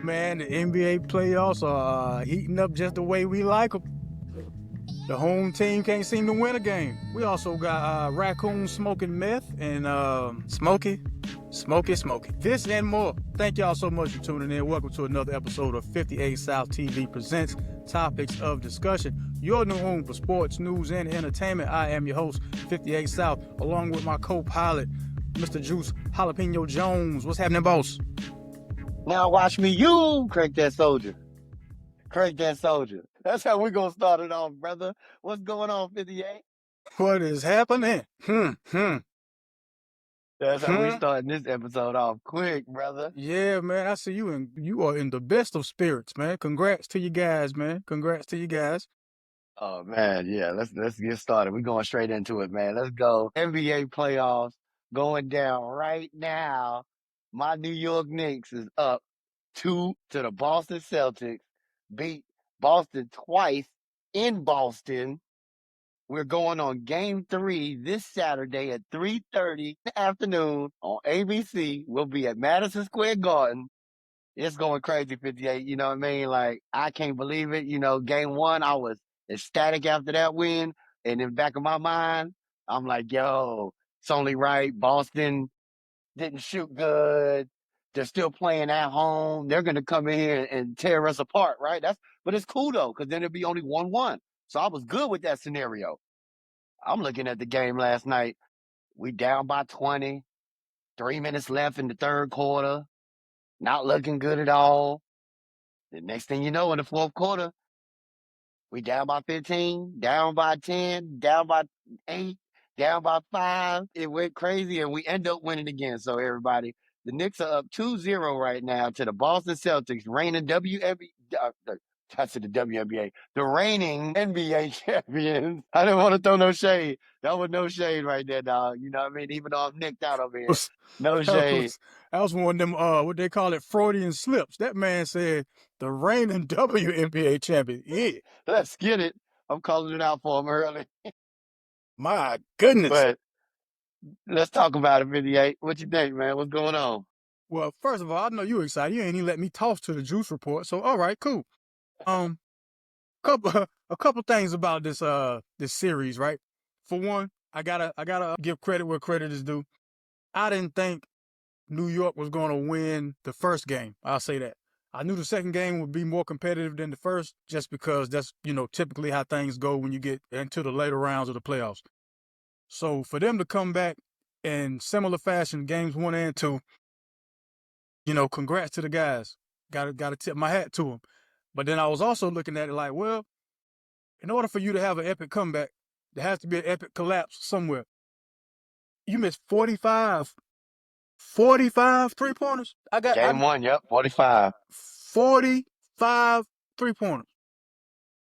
Man, the NBA playoffs are heating up just the way we like them. The home team can't seem to win a game. We also got Raccoons smoking meth and Smokey. This and more. Thank y'all so much for tuning in. Welcome to another episode of 58 South TV Presents Topics of Discussion. Your new home for sports, news, and entertainment. I am your host, 58 South, along with my co-pilot, Mr. Juice Jalapeno Jones. What's happening, boss? Now watch me, you crank that soldier. Crank that soldier. That's how we're going to start it off, brother. What's going on, 58? What is happening? That's how we starting this episode off quick, brother. Yeah, man. I see you you are in the best of spirits, man. Congrats to you guys, man. Congrats to you guys. Oh man, yeah. Let's get started. We're going straight into it, man. Let's go. NBA playoffs going down right now. My New York Knicks is up 2 to the Boston Celtics. Beat Boston twice in Boston. We're going on game 3 this Saturday at 3:30 in the afternoon on ABC. We'll be at Madison Square Garden. It's going crazy, 58. You know what I mean? Like, I can't believe it. You know, game 1, I was ecstatic after that win. And in the back of my mind, I'm like, yo, it's only right. Boston didn't shoot good. They're still playing at home. They're going to come in here and tear us apart, right? But it's cool though, because then it'll be only 1-1. So I was good with that scenario. I'm looking at the game last night. We down by 20, 3 minutes left in the third quarter. Not looking good at all. The next thing you know, in the fourth quarter, we down by 15, down by 10, down by 8, down by 5. It went crazy, and we end up winning again. So, everybody, the Knicks are up 2-0 right now to the Boston Celtics, reigning that's the WNBA, the reigning NBA champions. I didn't want to throw no shade. That was no shade right there, dog. You know what I mean? Even though I'm nicked out over here, no That shade. was, that was one of them, what they call it, Freudian slips. That man said the reigning WNBA champion. Yeah. Let's get it. I'm calling it out for him early. My goodness. But let's talk about it, 58. What you think, man? What's going on? Well, first of all, I know you excited. You ain't even let me toss to the juice report. So, all right, cool. Um, a couple things about this series, right? For one, I gotta give credit where credit is due. I didn't think New York was going to win the first game. I'll say that. I knew the second game would be more competitive than the first, just because that's typically how things go when you get into the later rounds of the playoffs. So for them to come back in similar fashion, games 1 and 2, congrats to the guys. Got to tip my hat to them. But then I was also looking at it like, well, in order for you to have an epic comeback, there has to be an epic collapse somewhere. You missed 45 3-pointers. Game 1, yep, 45. 45 3-pointers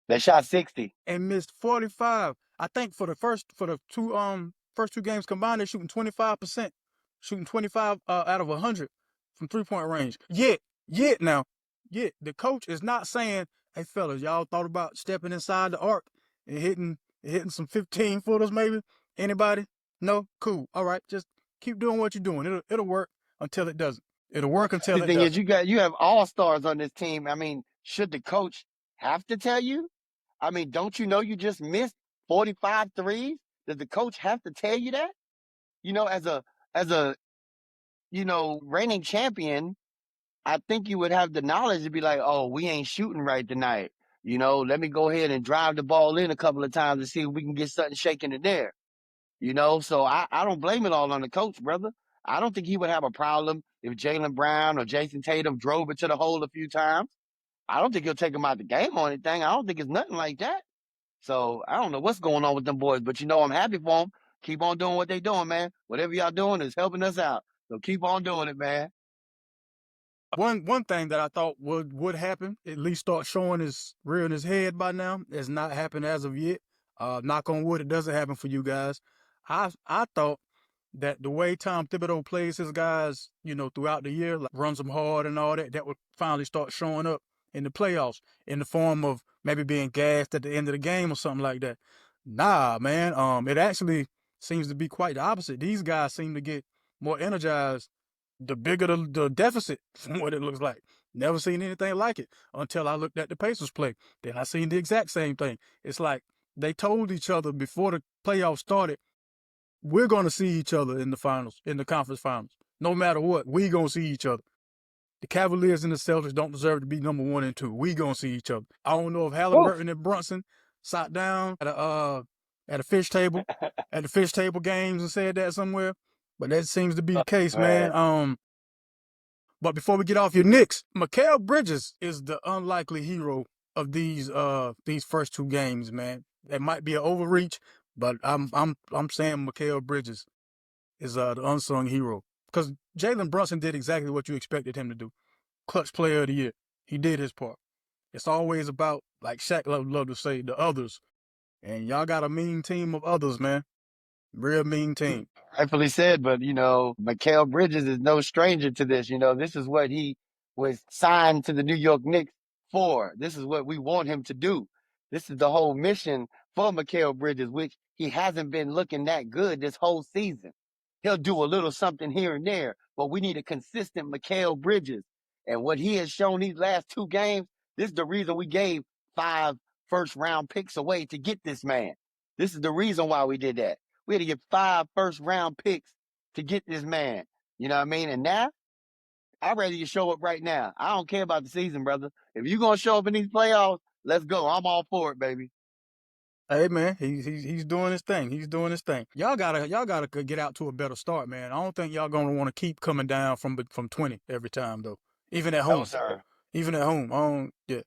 They shot 60. and missed 45. I think for the first two games combined, they're shooting 25%, shooting 25 out of 100 from 3-point range. Yet the coach is not saying, "Hey fellas, y'all thought about stepping inside the arc and hitting some 15 footers maybe? Anybody? No, cool. All right, just keep doing what you're doing. It'll work until it doesn't. It'll work until The it thing is, doesn't." you have all stars on this team. I mean, should the coach have to tell you? I mean, don't you know you just missed 45 threes? Does the coach have to tell you that? You know, as a reigning champion, I think you would have the knowledge to be like, oh, we ain't shooting right tonight. Let me go ahead and drive the ball in a couple of times to see if we can get something shaking in there. So I don't blame it all on the coach, brother. I don't think he would have a problem if Jaylen Brown or Jason Tatum drove it to the hole a few times. I don't think he'll take him out the game or anything. I don't think it's nothing like that. So I don't know what's going on with them boys, but I'm happy for them. Keep on doing what they doing, man. Whatever y'all doing is helping us out. So keep on doing it, man. One thing that I thought would happen, at least start showing his rearing his head by now, has not happened as of yet. Knock on wood, it doesn't happen for you guys. I thought that the way Tom Thibodeau plays his guys, throughout the year, like runs them hard and all that, that would finally start showing up in the playoffs in the form of maybe being gassed at the end of the game or something like that. Nah, man. It actually seems to be quite the opposite. These guys seem to get more energized the bigger the deficit from what it looks like. Never seen anything like it until I looked at the Pacers play. Then I seen the exact same thing. It's like they told each other before the playoffs started, we're going to see each other in the finals, in the conference finals. No matter what, we going to see each other. The Cavaliers and the Celtics don't deserve to be number 1 and 2. We going to see each other. I don't know if Woof. Halliburton and Brunson sat down at a fish table, at the fish table games and said that somewhere, but that seems to be the case, man. Man. But before we get off your Knicks, Mikal Bridges is the unlikely hero of these first 2 games, man. That might be an overreach, but I'm saying Mikal Bridges is the unsung hero because Jalen Brunson did exactly what you expected him to do. Clutch player of the year. He did his part. It's always about, like Shaq love to say, the others. And y'all got a mean team of others, man. Real mean team. Rightfully said, but Mikal Bridges is no stranger to this. This is what he was signed to the New York Knicks for. This is what we want him to do. This is the whole mission for Mikal Bridges, which he hasn't been looking that good this whole season. He'll do a little something here and there, but we need a consistent Mikal Bridges. And what he has shown these last 2 games, this is the reason we gave 5 first-round picks away to get this man. This is the reason why we did that. We had to get 5 first-round picks to get this man. You know what I mean? And now, I'd rather you show up right now. I don't care about the season, brother. If you're going to show up in these playoffs, let's go. I'm all for it, baby. Hey man, he's doing his thing. He's doing his thing. Y'all gotta get out to a better start, man. I don't think y'all gonna want to keep coming down from 20 every time though. Even at home. No, sir. Even at home. Yeah.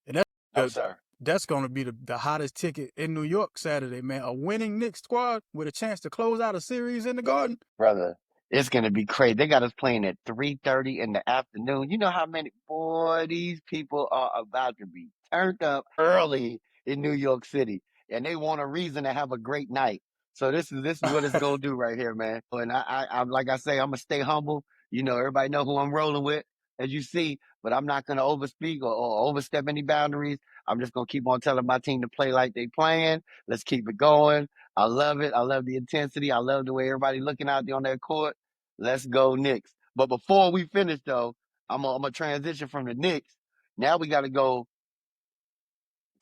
And No, sir. that's gonna be the hottest ticket in New York Saturday, man. A winning Knicks squad with a chance to close out a series in the Garden. Brother, it's going to be crazy. They got us playing at 3:30 in the afternoon. You know how many, boy, these people are about to be turned up early in New York City, and they want a reason to have a great night. So this is what it's going to do right here, man. And I'm like I say, I'm going to stay humble. Everybody know who I'm rolling with, as you see, but I'm not going to overspeak or overstep any boundaries. I'm just going to keep on telling my team to play like they playing. Let's keep it going. I love it. I love the intensity. I love the way everybody looking out there on that court. Let's go Knicks. But before we finish, though, I'm gonna transition from the Knicks. Now we got to go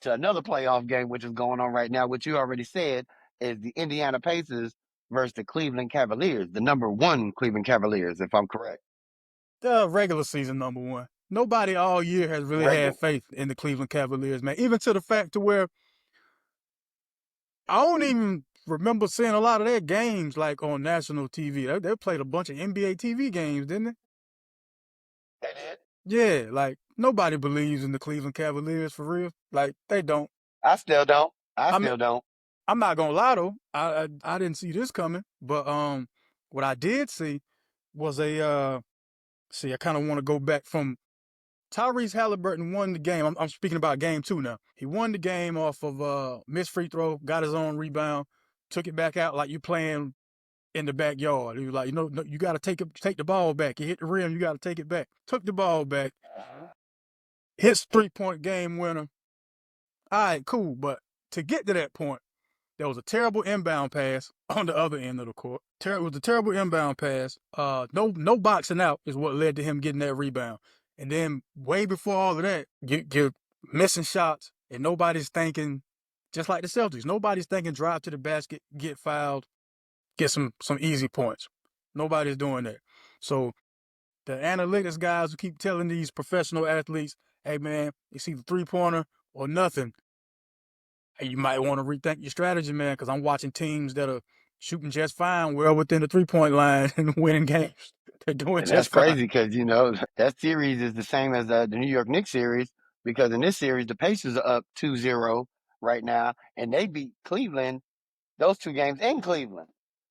to another playoff game, which is going on right now, which you already said is the Indiana Pacers versus the Cleveland Cavaliers, the number 1 Cleveland Cavaliers, if I'm correct. The regular season number 1. Nobody all year has really had faith in the Cleveland Cavaliers, man. Even to the fact to where I don't even remember seeing a lot of their games like on national TV. They played a bunch of NBA TV games, didn't they? They did. Yeah, like nobody believes in the Cleveland Cavaliers for real. Like they don't. I still don't. I mean, I'm not gonna lie though. I didn't see this coming, but what I did see was I kind of want to go back from Tyrese Halliburton won the game. I'm speaking about game 2 now. He won the game off of missed free throw, got his own rebound, took it back out like you playing in the backyard. He was like, no, you got to take the ball back. You hit the rim, you got to take it back. Took the ball back. Hits 3-point game winner. All right, cool. But to get to that point, there was a terrible inbound pass on the other end of the court. It was a terrible inbound pass. No boxing out is what led to him getting that rebound. And then way before all of that, you're missing shots, and nobody's thinking, just like the Celtics, nobody's thinking drive to the basket, get fouled, get some easy points. Nobody's doing that. So the analytics guys who keep telling these professional athletes, hey, man, it's either three-pointer or nothing. Hey, you might want to rethink your strategy, man, because I'm watching teams that are shooting just fine well within the three-point line and winning games. They're doing And just that's crazy fine. because, that series is the same as the New York Knicks series because in this series, the Pacers are up 2-0 right now, and they beat Cleveland, those 2 games in Cleveland.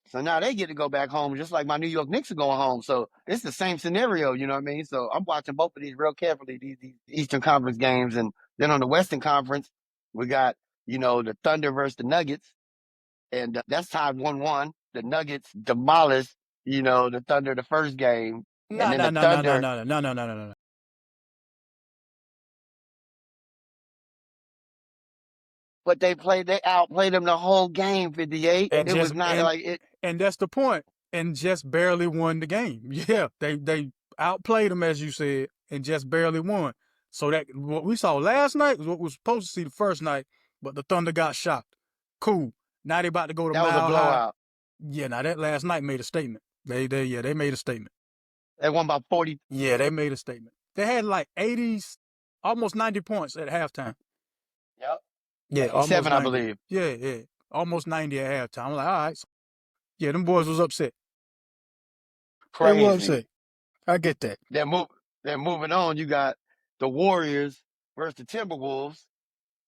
So now they get to go back home just like my New York Knicks are going home. So it's the same scenario, you know what I mean? So I'm watching both of these real carefully, these Eastern Conference games. And then on the Western Conference, we got, the Thunder versus the Nuggets. And that's tied 1-1. The Nuggets demolished, the Thunder the first game. And No, then no, the no, no, no, Thunder, no, no, no, no, no, no. but they outplayed them the whole game, 58. And It was just not like it. and that's the point. and just barely won the game. Yeah, they outplayed them, as you said, and just barely won. So that what we saw last night was what we were supposed to see the first night, but the Thunder got shocked. Cool. Now they about to go to That was a Mile High. blowout. Yeah, now that last night made a statement. They made a statement. They won by 40. Yeah, they made a statement. They had like 80s, almost 90 points at halftime. Yep. Yeah, almost 87, 90. I believe. Yeah. Almost 90 at halftime. I'm like, all right. Yeah, them boys was upset. They were Crazy. upset. I get that. Then moving on, you got the Warriors versus the Timberwolves.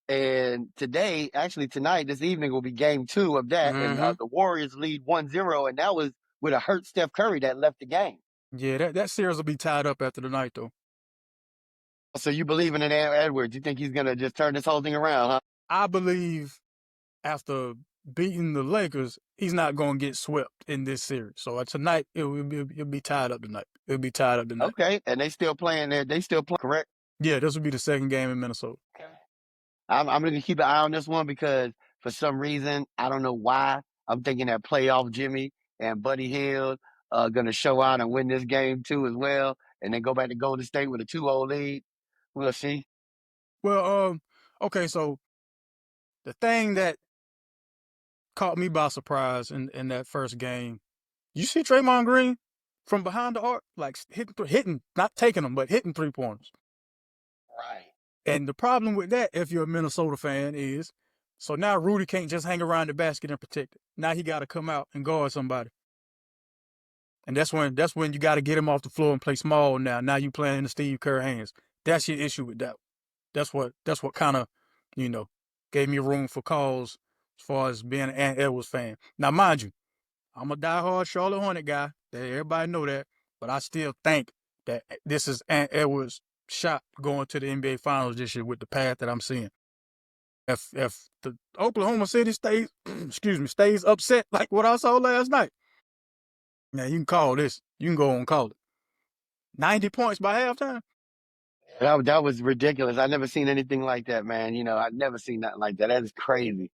And tonight, this evening will be game 2 of that. And Mm-hmm. the Warriors lead 1-0. And that was with a hurt Steph Curry that left the game. Yeah, that series will be tied up after the night, though. So you believe in Edwards? You think he's going to just turn this whole thing around, huh? I believe after beating the Lakers, he's not going to get swept in this series. So tonight, it'll be tied up tonight. It'll be tied up tonight. Okay. And they still playing there. They still play, correct? Yeah, this will be the second game in Minnesota. Okay. I'm going to keep an eye on this one because for some reason, I don't know why, I'm thinking that playoff Jimmy and Buddy Hield are going to show out and win this game too as well. And then go back to Golden State with a 2-0 lead. We'll see. Well, okay, so the thing that caught me by surprise in that first game, you see Draymond Green from behind the arc, like hitting, not taking them, but hitting 3-pointers. Right. And the problem with that, if you're a Minnesota fan, is so now Rudy can't just hang around the basket and protect it. Now he got to come out and guard somebody. And that's when you got to get him off the floor and play small. Now you playing in the Steve Kerr hands. That's your issue with that. That's what kind of, gave me room for calls as far as being an Ant Edwards fan. Now, mind you, I'm a diehard Charlotte Hornet guy. Everybody know that. But I still think that this is Ant Edwards' shot going to the NBA Finals this year with the path that I'm seeing. If the Oklahoma City stays upset like what I saw last night, now you can call this. You can go and call it. 90 points by halftime. That was ridiculous. I never seen anything like that, man. I've never seen nothing like that. That is crazy.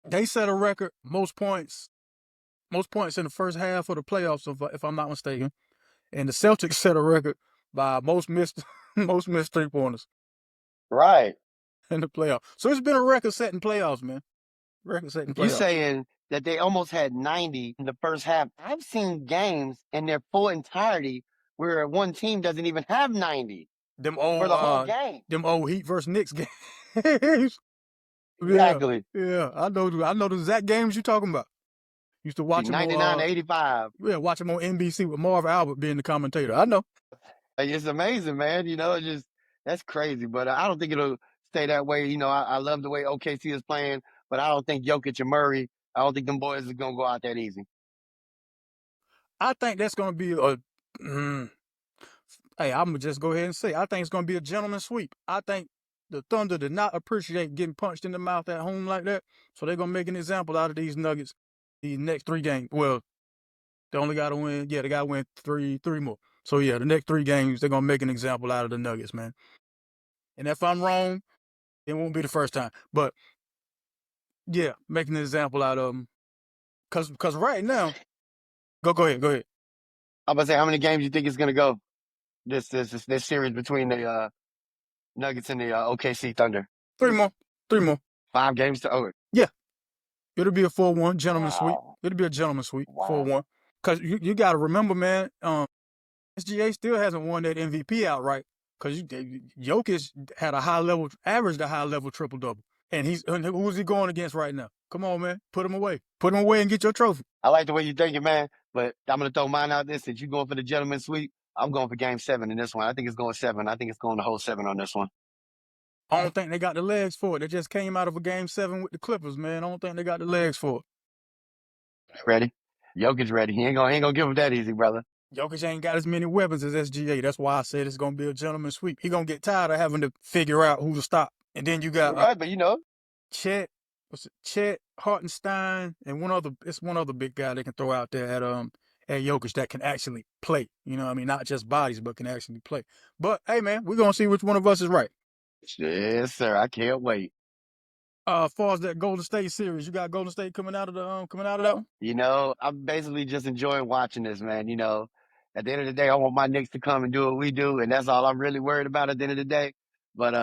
They set a record, most points in the first half of the playoffs, if I'm not mistaken. And the Celtics set a record by most missed 3-pointers. Right. In the playoffs. So it's been a record-setting playoffs, man. Record-setting playoffs. You saying that they almost had 90 in the first half. I've seen games in their full entirety where one team doesn't even have 90 for the whole game. Them old Heat versus Knicks games. Exactly. Yeah. I know the exact games you're talking about. Used to watch them 99 to 85. Yeah, watch them on NBC with Marv Albert being the commentator. I know. It's amazing, man. That's crazy. But I don't think it'll stay that way. I love the way OKC is playing, but I don't think Jokic and Murray, I don't think them boys are going to go out that easy. I think that's going to be hey, I'm going to just go ahead and say, I think it's going to be a gentleman's sweep. I think the Thunder did not appreciate getting punched in the mouth at home like that, so they're going to make an example out of these Nuggets these next 3 games. Well, they only got to win. Yeah, they got to win three more. So, yeah, the next 3 games, they're going to make an example out of the Nuggets, man. And if I'm wrong, it won't be the first time. But, yeah, making an example out of them. Because right now, go ahead. I'm about to say, how many games you think it's going to go? This series between the Nuggets and the OKC Thunder. 3 more. 5 games to over. Yeah. It'll be a 4-1 gentleman's sweep. It'll be a gentleman's sweep, 4-1. Because you got to remember, man, SGA still hasn't won that MVP outright. Because Jokic had averaged a high level triple double. And who's he going against right now? Come on, man. Put him away and get your trophy. I like the way you're thinking, man. But I'm going to throw mine out there. Since you're going for the gentleman's sweep, I'm going for game 7 in this one. I think it's going 7. I think it's going the whole 7 on this one. I don't think they got the legs for it. They just came out of a game 7 with the Clippers, man. I don't think they got the legs for it. Ready? Jokic's ready. He ain't gonna give him that easy, brother. Jokic ain't got as many weapons as SGA. That's why I said it's gonna be a gentleman's sweep. He gonna get tired of having to figure out who to stop. And then you got right, but Chet, Hartenstein, and one other big guy they can throw out there at Jokic that can actually play. You know what I mean? Not just bodies, but can actually play. But hey man, we're gonna see which one of us is right. Yes, sir. I can't wait. As far as that Golden State series, you got Golden State coming out of that one? I'm basically just enjoying watching this, man. At the end of the day, I want my Knicks to come and do what we do, and that's all I'm really worried about at the end of the day. But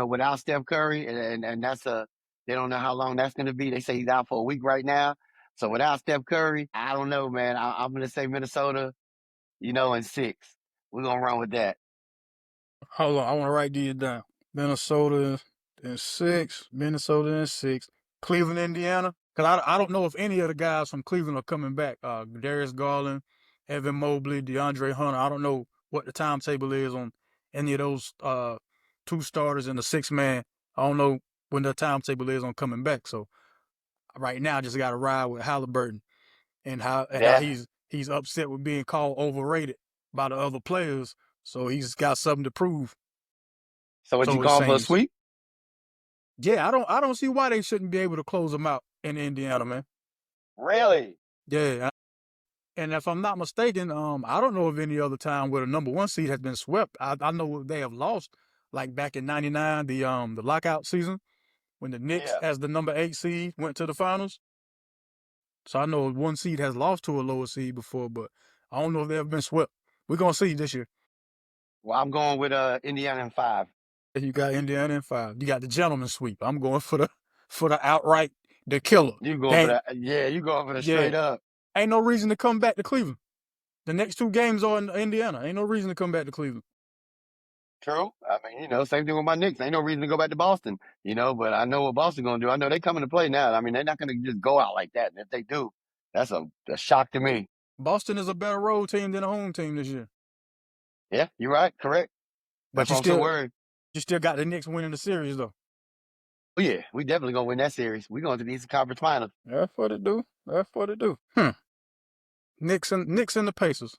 without Steph Curry, and they don't know how long that's going to be. They say he's out for a week right now. So without Steph Curry, I don't know, man. I'm going to say Minnesota, in six. We're gonna run with that. Hold on, I want to write these down. Minnesota in 6, Minnesota in 6, Cleveland, Indiana. Because I don't know if any of the guys from Cleveland are coming back. Darius Garland, Evan Mobley, DeAndre Hunter. I don't know what the timetable is on any of those two starters and the 6 man. I don't know when the timetable is on coming back. So right now, I just got to ride with Halliburton and how Yeah. he's upset with being called overrated by the other players. So he's got something to prove. So what you So it calling for a seems. sweep? Yeah, I don't see why they shouldn't be able to close them out in Indiana, man. Really? Yeah, and if I'm not mistaken, I don't know of any other time where the number 1 seed has been swept. I know they have lost, like back in '99, the lockout season when the Knicks, Yeah. as the number 8 seed, went to the finals. So I know 1 seed has lost to a lower seed before, but I don't know if they've been swept. We're gonna see this year. Well, I'm going with Indiana in 5. You got Indiana in 5. You got the gentleman sweep. I'm going for the outright, the killer. You going for They that? Yeah, you going for the Yeah, straight up. ain't no reason to come back to Cleveland. The next 2 games are in Indiana. Ain't no reason to come back to Cleveland. True. I mean, same thing with my Knicks. Ain't no reason to go back to Boston, but I know what Boston gonna do. I know they coming to play now. I mean, they're not gonna just go out like that. And if they do, that's a shock to me. Boston is a better road team than a home team this year. Yeah, you're right. Correct. But That's why I'm so worried. you still got the Knicks winning the series though. Oh yeah, we definitely gonna win that series. We going to the Eastern Conference Finals. That's what it do. That's what it do. Knicks and the Pacers.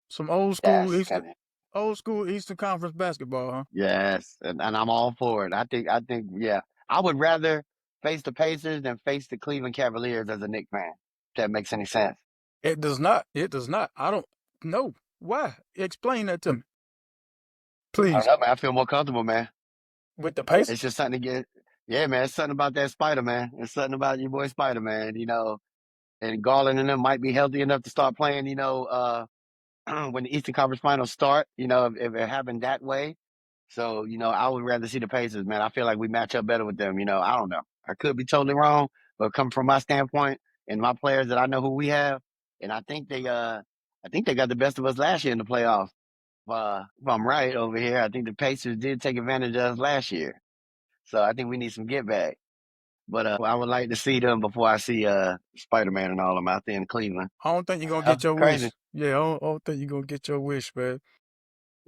Some Yes, and old school Eastern Conference basketball, huh? yes, and I'm all for it. I think, yeah, I would rather face the Pacers than face the Cleveland Cavaliers as a Knicks fan. If that makes any sense. It does not. It does not. I don't know. Why? Explain that to me. I don't Please. know, man. I feel more comfortable, man. With the It's Pacers? just something to get. Yeah, man. It's something about that Spider Man. It's something about your boy Spider Man. And Garland and them might be healthy enough to start playing. When the Eastern Conference Finals start. If it happened that way. So I would rather see the Pacers, man. I feel like we match up better with them. I don't know. I could be totally wrong, but coming from my standpoint and my players that I know who we have, and I think they got the best of us last year in the playoffs. If I'm right over here, I think the Pacers did take advantage of us last year. So I think we need some get back. But I would like to see them before I see Spider Man and all them out there in Cleveland. I don't think you're gonna get your Crazy. wish. Yeah, I don't think you're gonna get your wish, man.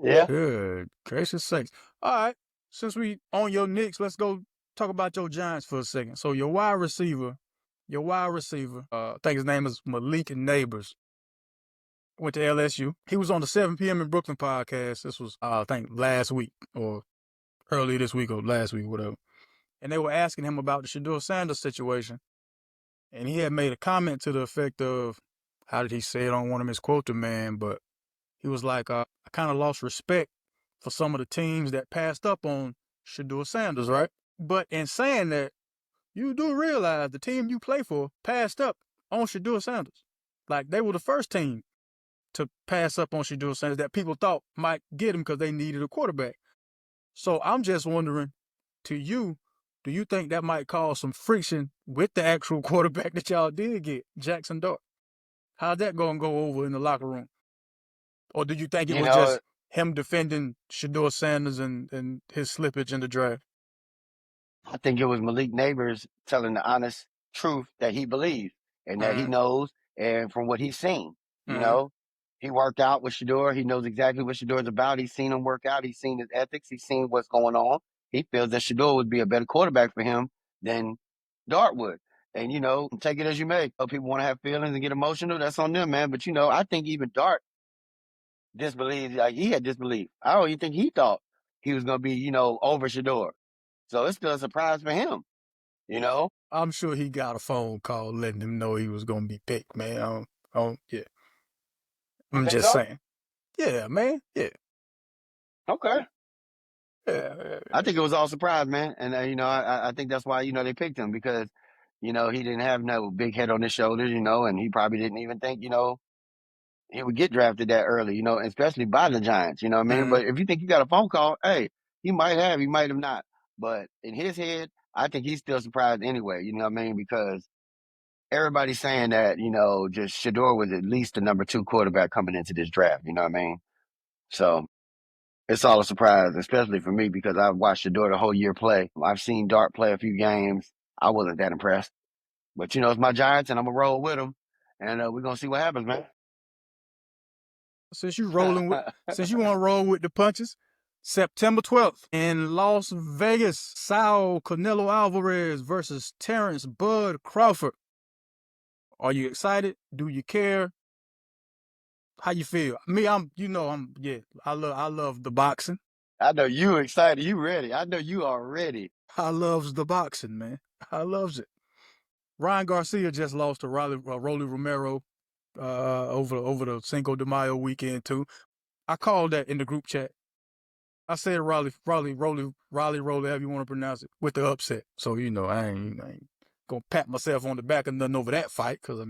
Yeah. Good gracious sakes. All right. Since we on your Knicks, let's go talk about your Giants for a second. So I think his name is Malik Neighbors. Went to LSU. He was on the 7 p.m. in Brooklyn podcast. This was I think last week or early this week or last week, whatever. And they were asking him about the Shedeur Sanders situation. And he had made a comment to the effect of, how did he say it? I don't want to misquote the man, but he was like, I kind of lost respect for some of the teams that passed up on Shedeur Sanders, right? But in saying that, you do realize the team you play for passed up on Shedeur Sanders. Like, they were the first team to pass up on Shedeur Sanders that people thought might get him because they needed a quarterback. So I'm just wondering, to you, do you think that might cause some friction with the actual quarterback that y'all did get, Jackson Dart? How's that going to go over in the locker room? Or do you think it You was know, just him defending Shedeur Sanders and his slippage in the draft? I think it was Malik Neighbors telling the honest truth that he believes and that he Mm-hmm. knows, and from what he's seen, you Mm-hmm. know, he worked out with Shador. He knows exactly what Shador's about. He's seen him work out. He's seen his ethics. He's seen what's going on. He feels that Shador would be a better quarterback for him than Dart would. And take it as you may. People want to have feelings and get emotional. That's on them, man. But I think even Dart disbelieved. Like he had disbelief. I don't even think he thought he was gonna be, over Shador. So it's still a surprise for him. You know? I'm sure he got a phone call letting him know he was going to be picked, man. Yeah. You I'm think just so? saying. Yeah, man. Yeah. Okay. I think it was all surprise, man. And, I think that's why, they picked him because, he didn't have no big head on his shoulders, and he probably didn't even think, he would get drafted that early, especially by the Giants, you know what I mean? Mhm. But if you think you got a phone call, hey, he might have not. But in his head, I think he's still surprised anyway, you know what I mean? Because everybody's saying that, just Shador was at least the number 2 quarterback coming into this draft, you know what I mean? So it's all a surprise, especially for me because I've watched Shador the whole year play. I've seen Dart play a few games. I wasn't that impressed. But, it's my Giants and I'm going to roll with them. And we're going to see what happens, man. Since you want to roll with the punches, September 12th in Las Vegas, Saul Canelo Alvarez versus Terrence Bud Crawford. Are you excited? Do you care? How you feel? Me, I love the boxing. I know you excited. You ready. I know you are ready. I loves the boxing, man. I loves it. Ryan Garcia just lost to Rolly Romero over the Cinco de Mayo weekend too. I called that in the group chat. I said Rolly, however you want to pronounce it, with the upset. So, I ain't going to pat myself on the back or nothing over that fight because, I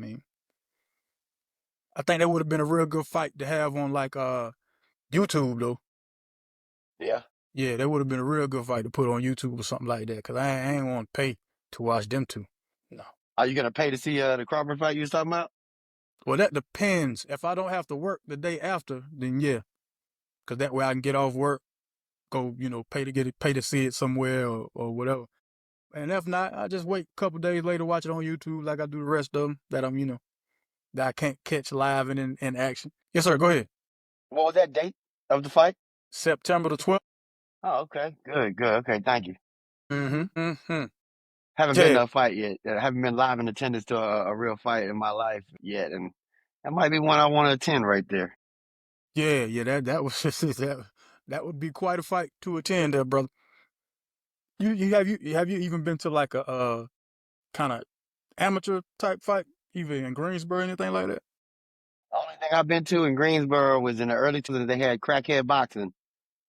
think that would have been a real good fight to have on, like, YouTube, though. Yeah. Yeah, that would have been a real good fight to put on YouTube or something like that because I ain't want to pay to watch them two. No. Are you going to pay to see the Crawford fight you was talking about? Well, that depends. If I don't have to work the day after, then yeah. Because that way I can get off work, go, pay to see it somewhere or whatever. And if not, I just wait a couple days later, watch it on YouTube like I do the rest of them that that I can't catch live and in action. Yes, sir. Go ahead. What was that date of the fight? September the 12th. Oh, okay. Good, good. Okay, thank you. Mm-hmm. Haven't been Yeah, to a fight yet. I haven't been live in attendance to a real fight in my life yet. And that might be one I want to attend right there. yeah. That was that would be quite a fight to attend, there, brother. Have you even been to like a kind of amateur type fight, even in Greensboro, anything like that? The only thing I've been to in Greensboro was in the early 2000s. They had crackhead boxing.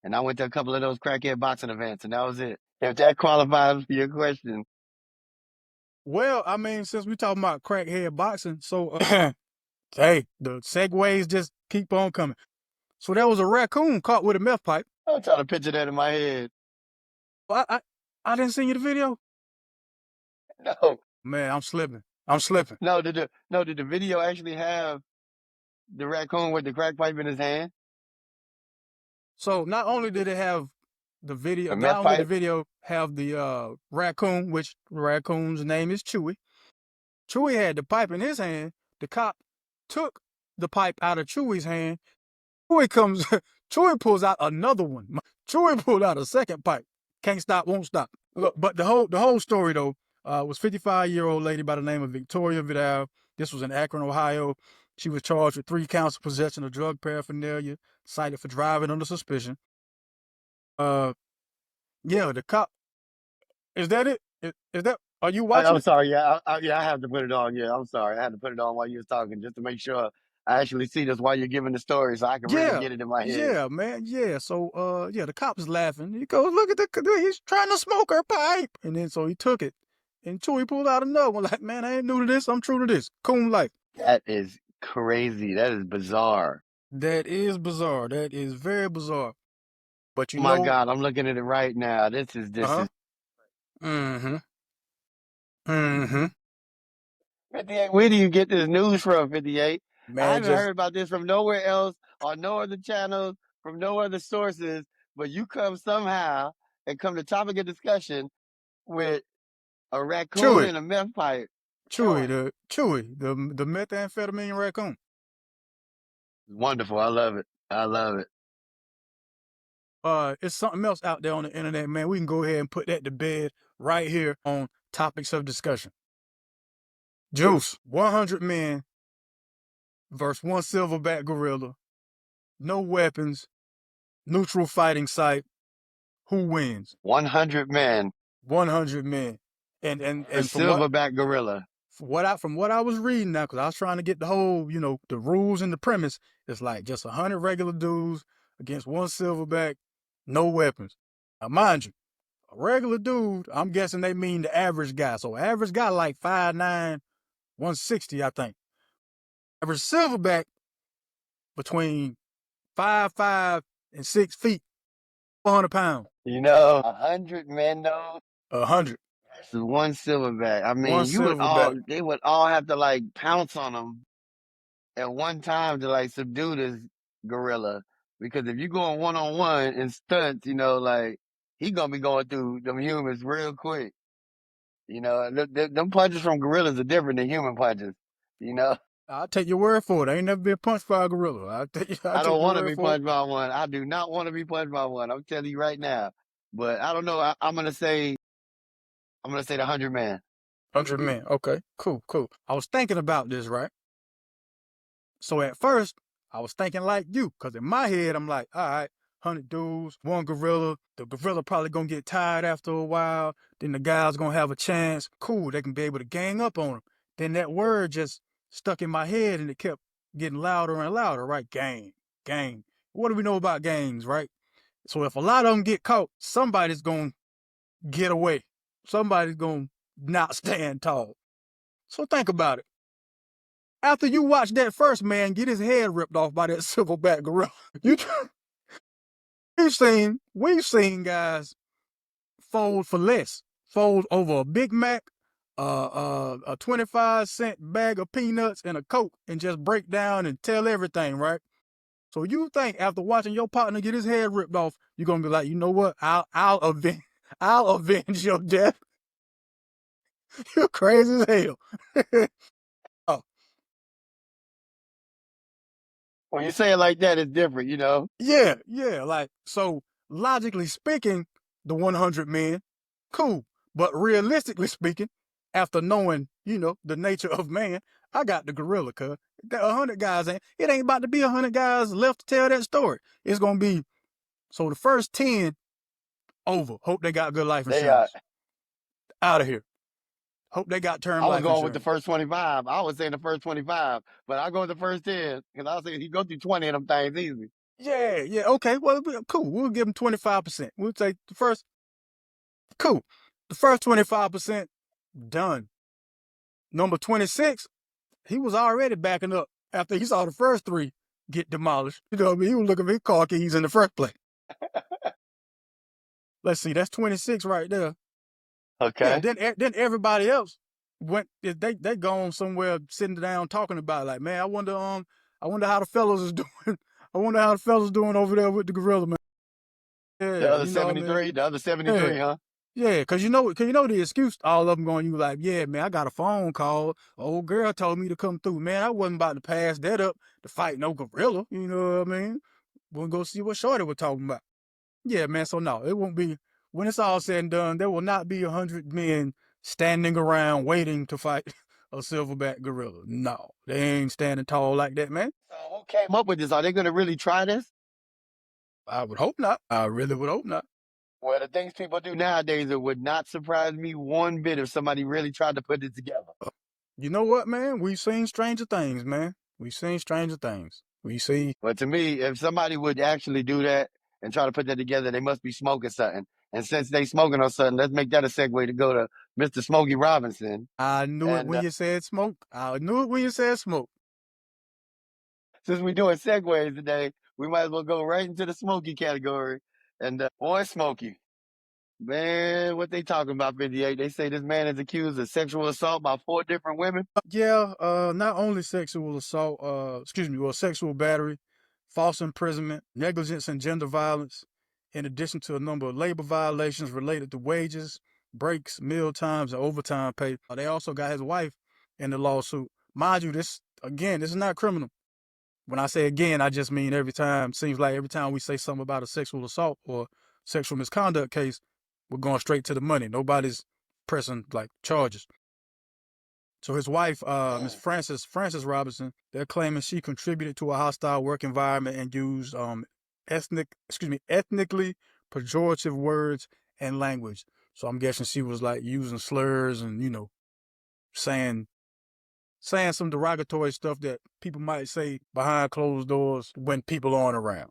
And I went to a couple of those crackhead boxing events, and that was it. If that qualifies for your question. Well, since we talking about crackhead boxing, so hey, the segues just keep on coming. So there was a raccoon caught with a meth pipe. I'm trying to picture that in my head. Well, I didn't see you the video. No, Man, I'm slipping. no. Did the video actually have the raccoon with the crack pipe in his hand? So not only did it have the The video, not meth only the pipe? video have the raccoon, which the raccoon's name is Chewey. Chewey had the pipe in his hand. The cop took the pipe out of Chewey's hand. Chewey pulls out another one. Chewey pulled out a second pipe. Can't stop, won't stop. Look, but the whole story though was 55-year-old lady by the name of Victoria Vidal. This was in Akron, Ohio. She was charged with 3 counts of possession of drug paraphernalia, cited for driving under suspicion. Yeah, the cop. Is that it? Is that? Are you watching I'm it? sorry. Yeah, I have to put it on. Yeah, I'm sorry. I had to put it on while you was talking just to make sure I actually see this while you're giving the story, so I can really Yeah, get it in my head. yeah, man, yeah. So, yeah, the cop is laughing. He goes, "Look at he's trying to smoke her pipe," and then so he took it, and Chewy pulled out another one. Like, man, I ain't new to this. I'm true to this. Coon life. That is crazy. That is bizarre. That is bizarre. That is very bizarre. But Oh my God, I'm looking at it right now. This is uh huh. Mm-hmm. Mm-hmm. 58. Where do you get this news from, 58? I Man, haven't just heard about this from nowhere else on no other channels, from no other sources, but you come somehow and come to topic of discussion with a raccoon Chewy, and a meth pipe. Chewy, Joy. the methamphetamine raccoon. Wonderful. I love it. I love it. It's something else out there on the internet, man. We can go ahead and put that to bed right here on topics of discussion. Juice, 100 men versus 1 silverback gorilla. No weapons, neutral fighting site. Who wins? 100 men 100 men. And for silverback gorilla. from what I was reading now, because I was trying to get the whole, the rules and the premise, it's like just 100 regular dudes against 1 silverback, no weapons. Now, mind you, a regular dude, I'm guessing they mean the average guy. So average guy like 5'9", 160, I think. Average silverback between 5'5" and 6 feet, 400 pounds, 100 men though. 100. That's one silverback. I One mean, silverback. they would all have to like pounce on them at one time to like subdue this gorilla. Because if you going one on one in stunts, like he gonna be going through them humans real quick. Them punches from gorillas are different than human punches. You know, I'll take your word for it. I ain't never been punched by a gorilla. I'll I take don't your want to word be for it. punched by one. I do not want to be punched by one. I'm telling you right now. But I don't know. I'm gonna say the 100 man. 100 men. Okay, cool, cool. I was thinking about this, right? So at first, I was thinking like you, because in my head, I'm like, all right, 100 dudes, one gorilla. The gorilla probably going to get tired after a while. Then the guys going to have a chance. Cool, they can be able to gang up on him. Then that word just stuck in my head and it kept getting louder and louder, right? Gang, gang. What do we know about gangs, right? So if a lot of them get caught, somebody's going to get away. Somebody's going to not stand tall. So think about it. After you watch that first man get his head ripped off by that silverback gorilla, you we've seen guys fold for less, fold over a Big Mac, a 25-cent bag of peanuts and a Coke, and just break down and tell everything, right? So you think after watching your partner get his head ripped off, you're gonna be like, you know what? I'll avenge your death. You're crazy as hell. Oh, When you say it like that, it's different. yeah, like, so logically speaking, the 100 men, cool. But realistically speaking, after knowing, the nature of man, I got the gorilla, cuz. 100 guys it ain't about to be 100 guys left to tell that story. It's gonna be, so the first 10 over. Hope they got good life They insurance. Out of here. Hope they got term I was life going with the insurance. first 25. I was saying the first 25, but I go with the first 10 because I was saying he go through 20 of them things easy. Yeah, okay. Well, cool. We'll give them 25%. We'll take the first, cool. The first 25%, done. Number 26, he was already backing up after he saw the first three get demolished. You know what I mean? He was looking for his car keys in the first place. Let's see, that's 26 right there. Yeah, Okay. then everybody else went, they gone somewhere sitting down talking about it, like, man, I wonder how the fellas is doing. I wonder how the fellas doing over there with the gorilla, man. The Yeah, other you know what I mean? 73, the other Yeah. 73, huh? Yeah, cause you know the excuse all of them going, you like, yeah, man, I got a phone call. Old girl told me to come through. Man, I wasn't about to pass that up to fight no gorilla. You know what I mean? We'll go see what Shorty was talking about. Yeah, man. So no, it won't be, when it's all said and done, there will not be 100 men standing around waiting to fight a silverback gorilla. No, they ain't standing tall like that, man. So who came up with this? Are they going to really try this? I would hope not. I really would hope not. Well, the things people do nowadays, it would not surprise me one bit if somebody really tried to put it together. You know what, man? We've seen stranger things, man. We've seen stranger things. We see. But to me, if somebody would actually do that and try to put that together, they must be smoking something. And since they smoking on something, let's make that a segue to go to Mr. Smokey Robinson. I knew it And when you said smoke. I knew it when you said smoke. since we're doing segues today, we might as well go right into the Smokey category. And boy, Smokey, man, what they talking about, 58? They say this man is accused of sexual assault by 4 different women. Yeah, not only sexual assault, sexual battery, false imprisonment, negligence and gender violence, in addition to a number of labor violations related to wages, breaks, meal times, and overtime pay. They also got his wife in the lawsuit. Mind you, this is not criminal. When I say again, I just mean seems like every time we say something about a sexual assault or sexual misconduct case, we're going straight to the money. Nobody's pressing like charges. So his wife, Miss Frances Robinson, they're claiming she contributed to a hostile work environment and used ethnically pejorative words and language. So I'm guessing she was like using slurs and saying some derogatory stuff that people might say behind closed doors when people aren't around.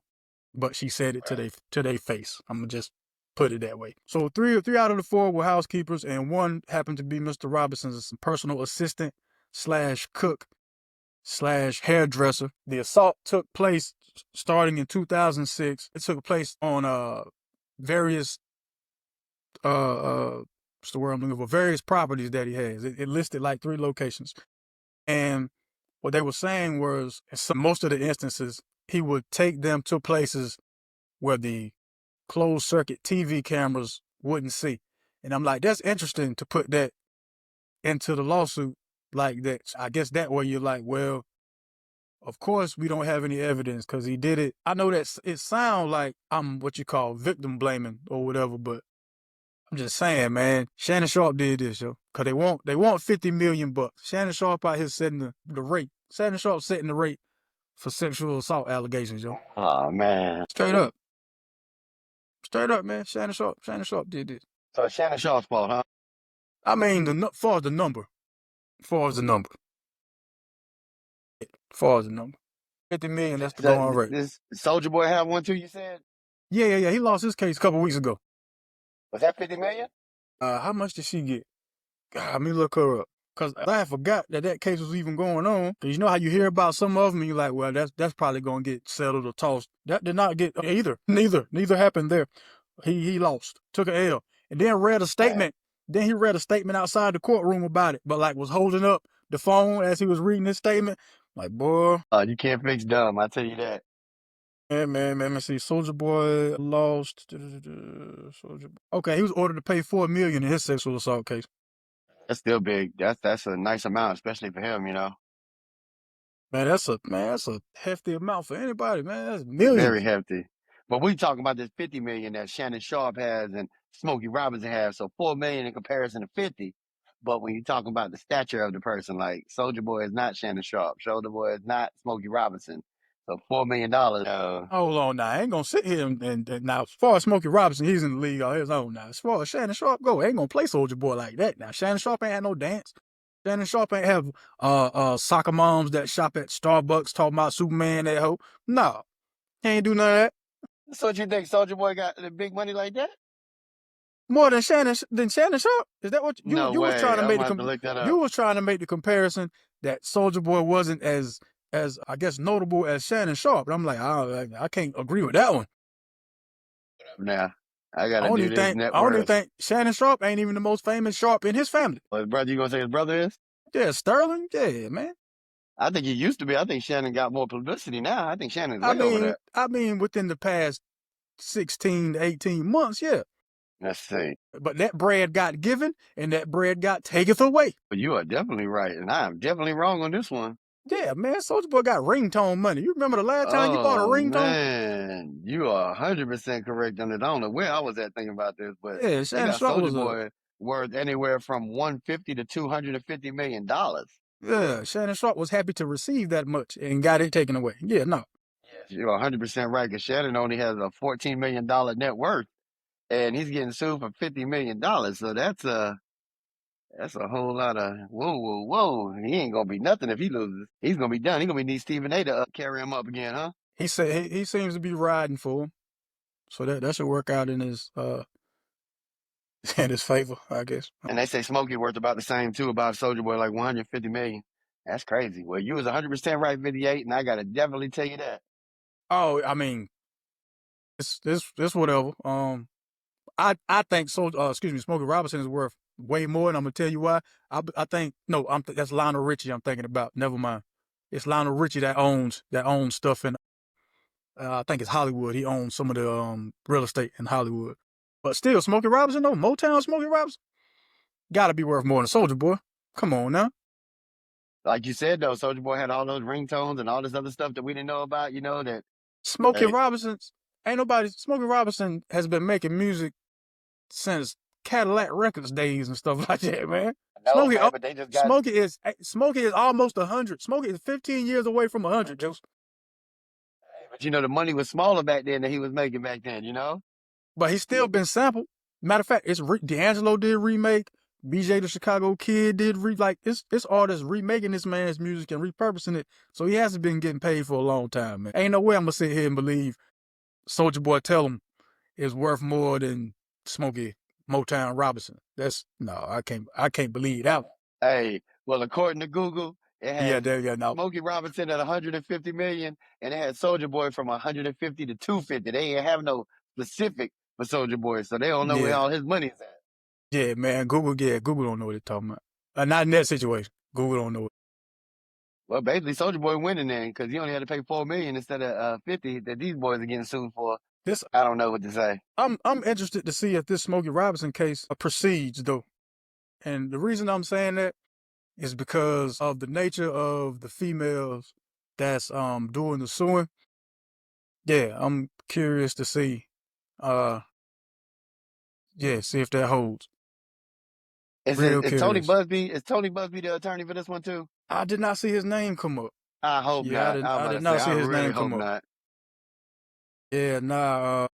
But she said it to their face. I'm just put it that way. So three out of the four were housekeepers, and one happened to be Mr. Robinson's personal assistant slash cook slash hairdresser. The assault took place starting in 2006. It took place on various what's the word I'm looking for? Various properties that he has. It listed like 3 locations, and what they were saying was, in most of the instances, he would take them to places where the closed circuit TV cameras wouldn't see. And I'm like, that's interesting to put that into the lawsuit like that. I guess that way you're like, well, of course we don't have any evidence because he did it. I know that it sounds like I'm what you call victim blaming or whatever, but I'm just saying, man, Shannon Sharpe did this, yo. Cause they want $50 million. Shannon Sharpe out here setting the rate. Shannon Sharpe setting the rate for sexual assault allegations, yo. Oh man. Straight up. Straight up, man. Shannon Sharpe did this. So it's Shannon Sharpe's fault, huh? I mean, far as the number. 50 million, that's the going rate. This Soulja Boy have one too, you said? Yeah. He lost his case a couple weeks ago. Was that 50 million? How much did she get? God, let me look her up. Cause I forgot that case was even going on. Cause you know how you hear about some of them and you're like, well, that's probably gonna get settled or tossed. That did not get either. Neither happened there. He lost. Took an L. And then read a statement. Then he read a statement outside the courtroom about it, but like was holding up the phone as he was reading his statement. Like, boy. You can't fix dumb, I tell you that. Man, let me see. Soulja Boy lost. Okay, he was ordered to pay $4 million in his sexual assault case. That's still big. That's a nice amount, especially for him, you know. Man, that's a hefty amount for anybody, man. That's millions. Very hefty. But we talking about this 50 million that Shannon Sharpe has and Smokey Robinson has, so 4 million in comparison to 50. But when you talk about the stature of the person, like Soulja Boy is not Shannon Sharpe, Soulja Boy is not Smokey Robinson. So $4 million. Hold on now. I ain't gonna sit here and now as far as Smokey Robinson, he's in the league on his own now. As far as Shannon Sharpe go, I ain't gonna play Soulja Boy like that. Now Shannon Sharpe ain't had no dance. Shannon Sharpe ain't have soccer moms that shop at Starbucks talking about Superman that hoe. No. He ain't do none of that. So what you think Soulja Boy got the big money like that? More than Shannon Sharpe? Is that what you was trying to make you was trying to make the comparison that Soulja Boy wasn't as I guess notable as Shannon Sharpe. And I'm like, I can't agree with that one. Now I gotta do this net worth. I don't even think Shannon Sharpe ain't even the most famous Sharpe in his family. Well, his brother, you gonna say his brother is? Yeah, Sterling. Yeah, man. I think he used to be. I think Shannon got more publicity now. I think Shannon's way over that. I mean, within the past 16 to 18 months, yeah. Let's see. But that bread got given and that bread got taketh away. But you are definitely right, and I am definitely wrong on this one. Yeah, man, Soulja Boy got ringtone money. You remember the last time you bought a ringtone? Man, you are 100% correct on it. I don't know where I was at thinking about this, but yeah, Shannon Sharpe was Boy worth anywhere from $150 to $250 million. Yeah, Shannon Sharpe was happy to receive that much and got it taken away. Yeah, no. Yes, you're 100% right, because Shannon only has a $14 million net worth, and he's getting sued for $50 million. So that's a whole lot of whoa. He ain't gonna be nothing if he loses. He's gonna be done. He's gonna need Stephen A to carry him up again, huh? He said he seems to be riding for him, so that should work out in his favor, I guess. And they say Smokey worth about the same too, about Soulja Boy, like 150 million. That's crazy. Well, you was 100% right, 58, and I gotta definitely tell you that. Oh, I mean, it's whatever. I think Smokey Robinson is worth way more, and I'm gonna tell you why. I think that's Lionel Richie I'm thinking about. Never mind. It's Lionel Richie that owns stuff in. I think it's Hollywood. He owns some of the real estate in Hollywood. But still, Smokey Robinson though, Motown Smokey Robinson, gotta be worth more than Soulja Boy. Come on now. Like you said though, Soulja Boy had all those ringtones and all this other stuff that we didn't know about. You know that Smokey Robinson has been making music since Cadillac Records days and stuff like that, man. No, man, but they just got... Smokey is almost 100. Smokey is 15 years away from 100, Joseph. But you know, the money was smaller back then than he was making back then, you know? But he's still been sampled. Matter of fact, D'Angelo did remake. BJ the Chicago Kid did it's artists remaking this man's music and repurposing it. So he hasn't been getting paid for a long time, man. Ain't no way I'm gonna sit here and believe Soulja Boy tell him is worth more than Smokey Motown Robinson. That's no, I can't believe that one. Hey, well, according to Google, it Yeah, has there you go. No, Smokey Robinson at 150 million, and it has Soulja Boy from 150 to 250. They ain't have no specific for Soulja Boy, so they don't know where yeah, all his money's at. yeah, man. Google don't know what they're talking about. Not in that situation. Google don't know it. Well, basically, Soulja Boy winning then because he only had to pay 4 million instead of 50 that these boys are getting sued for. This I don't know what to say. I'm interested to see if this Smokey Robinson case proceeds though. And the reason I'm saying that is because of the nature of the females that's doing the suing. Yeah, I'm curious to see uh see if that holds. Real Is Tony curious. Busby is Tony Busby the attorney for this one too? I did not see his name come up. I hope Yeah, not. I was I about did to say not I see his really name hope come up. not. Yeah, nah,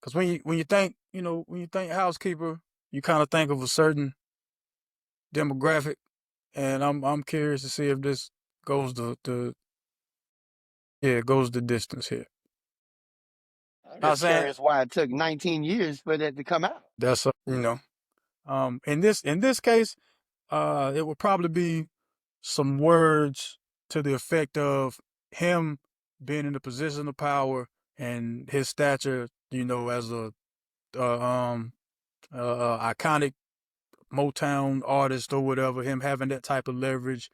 cause when you think, when you think housekeeper, you kind of think of a certain demographic, and I'm curious to see if this goes goes the distance here. I'm Not just saying curious why it took 19 years for that to come out. that's in this case, it would probably be some words to the effect of him being in a position of power and his stature, as a iconic Motown artist or whatever, him having that type of leverage.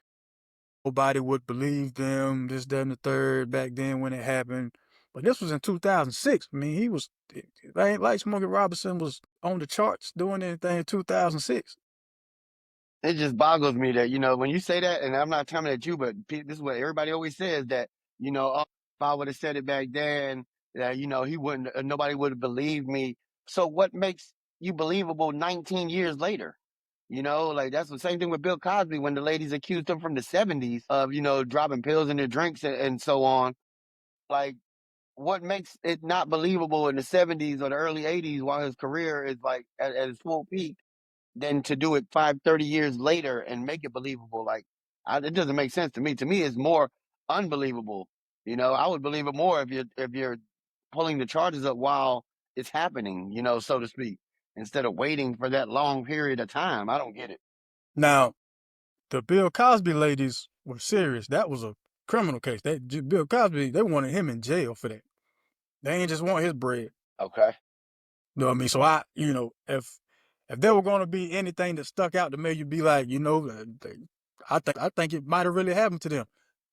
Nobody would believe them, this, that, and the third back then when it happened. But this was in 2006. I mean, it ain't like Smokey Robinson was on the charts doing anything in 2006. It just boggles me that, when you say that, and I'm not coming at you, but this is what everybody always says that, oh, if I would have said it back then, that, he wouldn't, nobody would have believed me. So what makes you believable 19 years later? Like that's the same thing with Bill Cosby when the ladies accused him from the 70s of, dropping pills in their drinks and so on. Like, what makes it not believable in the 70s or the early 80s while his career is like at its full peak? Than to do it 30 years later and make it believable. Like, it doesn't make sense to me. To me, it's more unbelievable. I would believe it more if you're pulling the charges up while it's happening, so to speak, instead of waiting for that long period of time. I don't get it. Now, the Bill Cosby ladies were serious. That was a criminal case. Bill Cosby, they wanted him in jail for that. They ain't just want his bread. Okay. You know what I mean? So if there were going to be anything that stuck out to me, you'd be like, I think it might have really happened to them.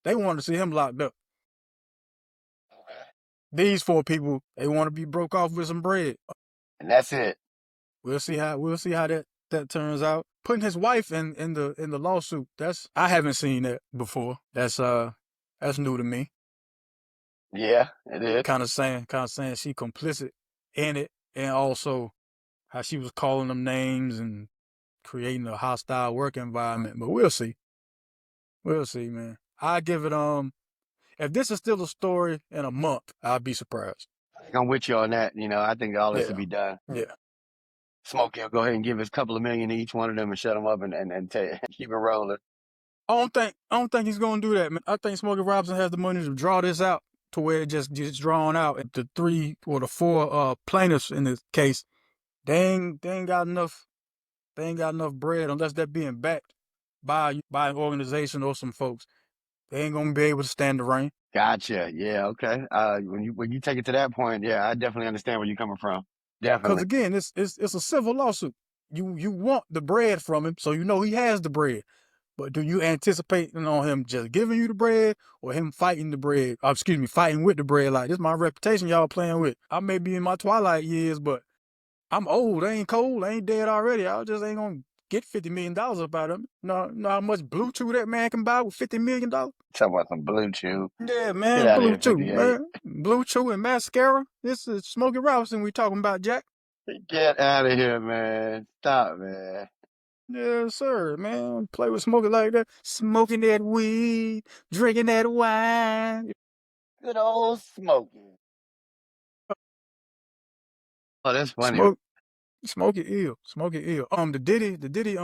They wanted to see him locked up. Okay. These four people, they want to be broke off with some bread. And that's it. We'll see how that turns out. Putting his wife in the lawsuit, I haven't seen that before. That's new to me. Yeah, it is. Kind of saying she complicit in it, and also how she was calling them names and creating a hostile work environment. But we'll see. We'll see, man. I give it if this is still a story in a month, I'd be surprised. I'm with you on that. I think all this Yeah. will be done. Yeah. Smokey will go ahead and give us a couple of million to each one of them and shut them up and keep it rolling. I don't think he's gonna do that, man. I think Smokey Robinson has the money to draw this out to where it just gets drawn out. The three or the four plaintiffs in this case, they ain't got enough bread unless they're being backed by an organization or some folks. They ain't gonna be able to stand the rain. Gotcha. Yeah. Okay. When you take it to that point, yeah, I definitely understand where you're coming from. Because Definitely. again, it's a civil lawsuit. You want the bread from him, so you know he has the bread. But do you anticipate him just giving you the bread or him fighting the bread? Fighting with the bread. Like, this is my reputation y'all playing with. I may be in my twilight years, but I'm old. I ain't cold. I ain't dead already. I just ain't gonna get $50 million up out of him. Know how much Blue Chew that man can buy with $50 million? Talking about some blue chew. Yeah, Get man, out of Blue here, Chew, 58. man. Blue Chew and mascara. This is Smokey Robinson we talking about, Jack. Get out of here, man. Stop, man. Yes, sir, man. Play with Smokey like that. Smoking that weed, drinking that wine. Good old Smokey. Oh, that's funny. Smoke, Smokey ill. Smokey ill. The Diddy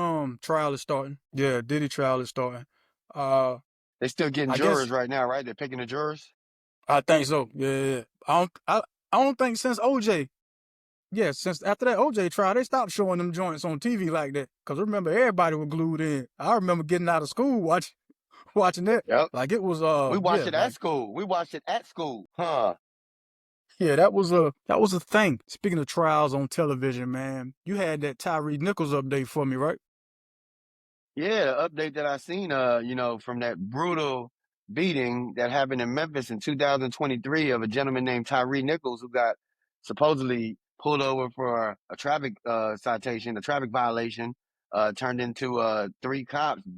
trial is starting. Yeah, Diddy trial is starting. Uh, They still getting I guess jurors right now, right? They're picking the jurors. I think so. Yeah, yeah. I don't think since OJ. Yeah, since after that OJ trial, they stopped showing them joints on TV like that. Cause remember, everybody was glued in. I remember getting out of school watching that. Yep. Like it was We watched yeah, it at like school. We watched it at school. Huh. yeah, that was a thing. Speaking of trials on television, man, you had that Tyree Nichols update for me, right? Yeah, the update that I seen, from that brutal beating that happened in Memphis in 2023 of a gentleman named Tyree Nichols who got supposedly pulled over for a traffic citation, a traffic violation, turned into three cops and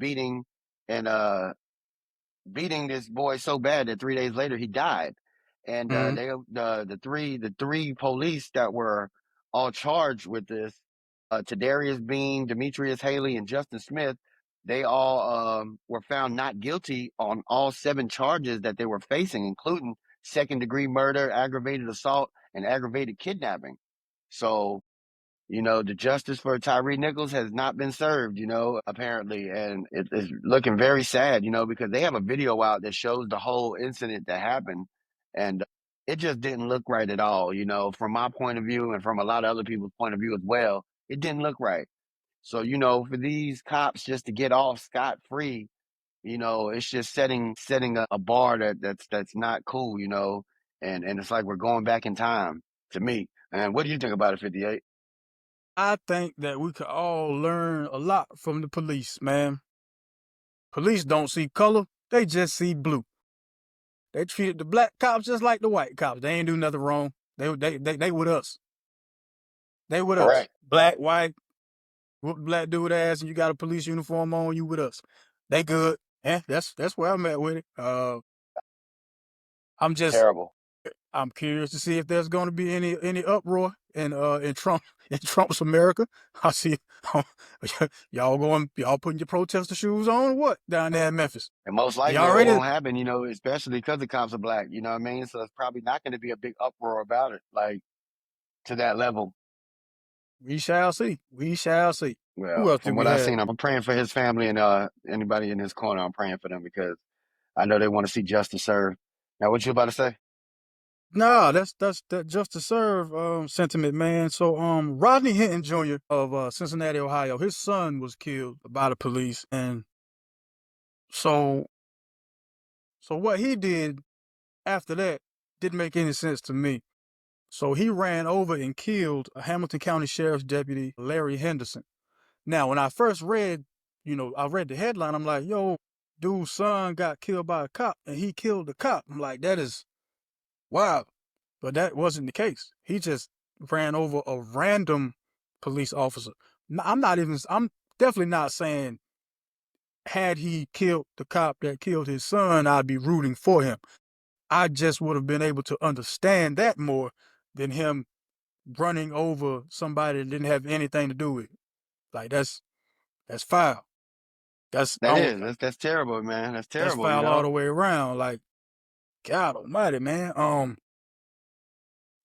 beating this boy so bad that 3 days later he died. And Mm-hmm. the three police that were all charged with this, Tadarius Bean, Demetrius Haley, and Justin Smith, they all were found not guilty on all 7 charges that they were facing, including second-degree murder, aggravated assault, and aggravated kidnapping. So the justice for Tyree Nichols has not been served, apparently. And it's looking very sad, because they have a video out that shows the whole incident that happened. And it just didn't look right at all, from my point of view and from a lot of other people's point of view as well. It didn't look right. So, for these cops just to get off scot free, it's just setting a bar that's not cool, and it's like we're going back in time to me. And what do you think about it, 58? I think that we could all learn a lot from the police, man. Police don't see color; they just see blue. They treated the black cops just like the white cops. They ain't do nothing wrong. They with us. They with us. Correct. Black, white, whoop black dude ass, and you got a police uniform on. You with us. They good. That's where I'm at with it. I'm just Terrible. I'm curious to see if there's going to be any uproar in Trump in Trump's America. I see y'all putting your protester shoes on or what down there in Memphis. And most Y'all likely it ready? won't happen, especially because the cops are black. You know what I mean? So it's probably not going to be a big uproar about it, like to that level. We shall see. We shall see. Who Well, else do from we what I've have? seen, I'm praying for his family and anybody in his corner. I'm praying for them because I know they want to see justice served. Now, what you about to say? Nah, that's that just to serve sentiment, man. So Rodney Hinton Jr. of Cincinnati, Ohio, his son was killed by the police, and so what he did after that didn't make any sense to me. So he ran over and killed a Hamilton County Sheriff's Deputy, Larry Henderson. Now, when I first read, I read the headline, I'm like, yo, dude's son got killed by a cop and he killed the cop. I'm like, that is wow. But that wasn't the case. He just ran over a random police officer. I'm definitely not saying had he killed the cop that killed his son, I'd be rooting for him. I just would have been able to understand that more than him running over somebody that didn't have anything to do with it. Like that's foul. That's That I don't, is that's terrible, man. That's that's terrible. foul all the way around. Like God Almighty, man.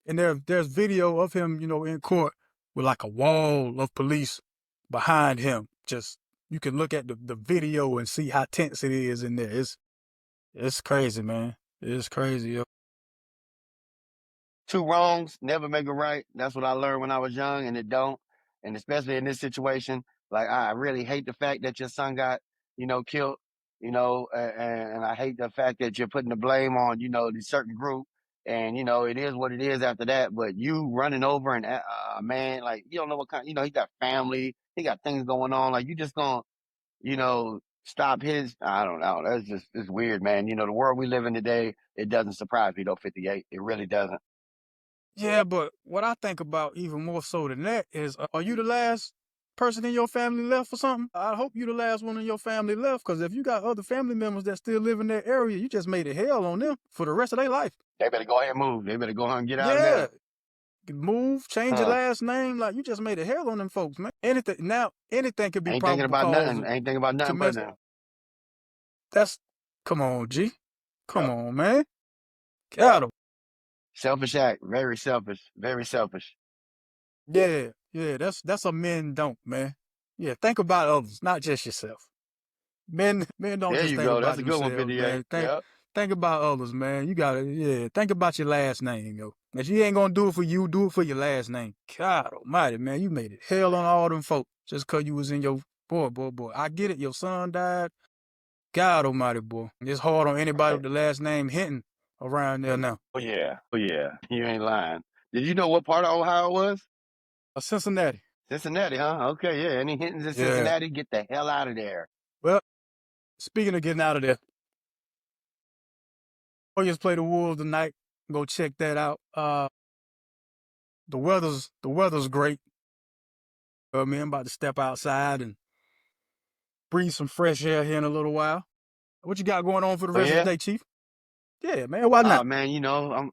And there's video of him, in court with like a wall of police behind him. Just you can look at the video and see how tense it is in there. It's crazy, man. It's crazy. Yo. Two wrongs never make a right. That's what I learned when I was young, and it don't. And especially in this situation, like I really hate the fact that your son got, killed. And I hate the fact that you're putting the blame on, the certain group. And it is what it is after that. But you running over a man, like you don't know what kind. He got family, he got things going on. Like you just gonna, stop his. I don't know. That's just it's weird, man. The world we live in today, it doesn't surprise me though. 58, it really doesn't. Yeah, but what I think about even more so than that is, are you the last person in your family left or something? I hope you the last one in your family left, because if you got other family members that still live in that area, you just made it hell on them for the rest of their life. They better go ahead and move. They better go ahead and get out of Yeah, there. move, change your Huh. last name, like you just made it hell on them folks, man. Anything could be Ain't thinking probable about cause nothing. Ain't thinking about to nothing but mess. them. That's come on, G, come Yep. on, man. Got 'em. Selfish act. Very selfish. Very selfish. Yeah. That's a men don't, man. Yeah, think about others, not just yourself. Men don't There just you think go. That's about a good one, themselves, 58. man. Think Yep. think about others, man. You gotta think about your last name, yo. If you ain't gonna do it for you, do it for your last name. God almighty, man, you made it hell on all them folk just cause you was in your boy. I get it, your son died. God almighty, boy. It's hard on anybody with the last name Hinton around there now. Oh yeah. Oh yeah. You ain't lying. Did you know what part of Ohio it was? Cincinnati. Cincinnati, huh? Okay, yeah. Any Hintons in Yeah. Cincinnati, get the hell out of there. Well, speaking of getting out of there, Warriors play the Wolves tonight. Go check that out. The weather's great. I'm about to step outside and breathe some fresh air here in a little while. What you got going on for the Oh rest of yeah? the day, Chief? Yeah, man. Why not? Man, I'm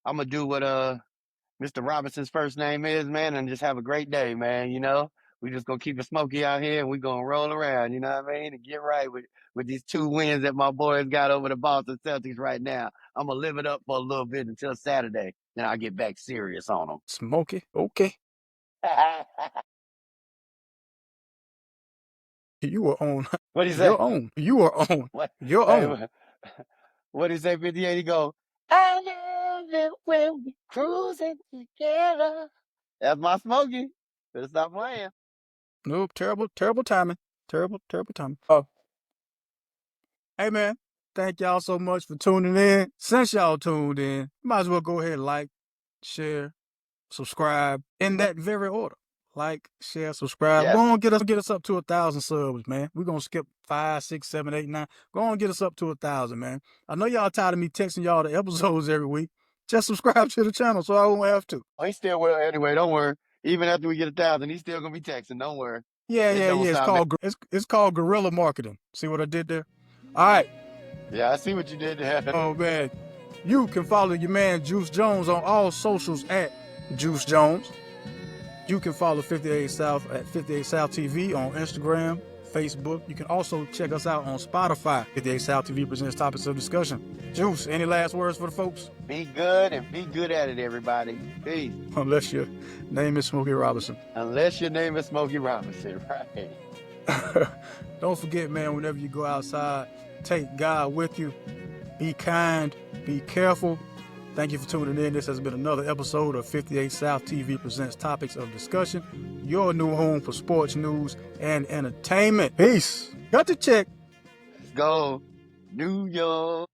gonna do what Mr. Robinson's first name is, man, and just have a great day, man. We just gonna keep it smoky out here and we gonna roll around, you know what I mean? And get right with these 2 wins that my boys got over the Boston Celtics right now. I'm gonna live it up for a little bit until Saturday. Then I'll get back serious on them. Smokey. Okay. You are on. What do you say? Your own. You are on. What? Your Hey, own. what do you say, 58? He go, I love it when we cruising together. That's my Smokey. Better stop playing. Nope. Terrible timing. Terrible timing. Hey, man. Thank y'all so much for tuning in. Since y'all tuned in, might as well go ahead and like, share, subscribe in that very order. Like, share, subscribe. Yes. Go on, get us up to 1,000 subs, man. We're gonna skip 5, 6, 7, 8, 9. Go on, get us up to 1,000, man. I know y'all tired of me texting y'all the episodes every week. Just subscribe to the channel so I won't have to. Oh, he still will anyway. Don't worry. Even after we get 1,000, he's still gonna be texting. Don't worry. Yeah. It's called guerrilla marketing. See what I did there? All right. Yeah, I see what you did there. Oh man, you can follow your man Juice Jones on all socials at Juice Jones. You can follow 58 South at 58 South TV on Instagram, Facebook. You can also check us out on Spotify. 58 South TV presents topics of discussion. Juice, any last words for the folks? Be good and be good at it, everybody. Peace. Unless your name is Smokey Robinson. Unless your name is Smokey Robinson, right? Don't forget, man, whenever you go outside, take God with you. Be kind. Be careful. Thank you for tuning in. This has been another episode of 58 South TV presents topics of discussion. Your new home for sports news and entertainment. Peace. Got to check. Let's go. New York.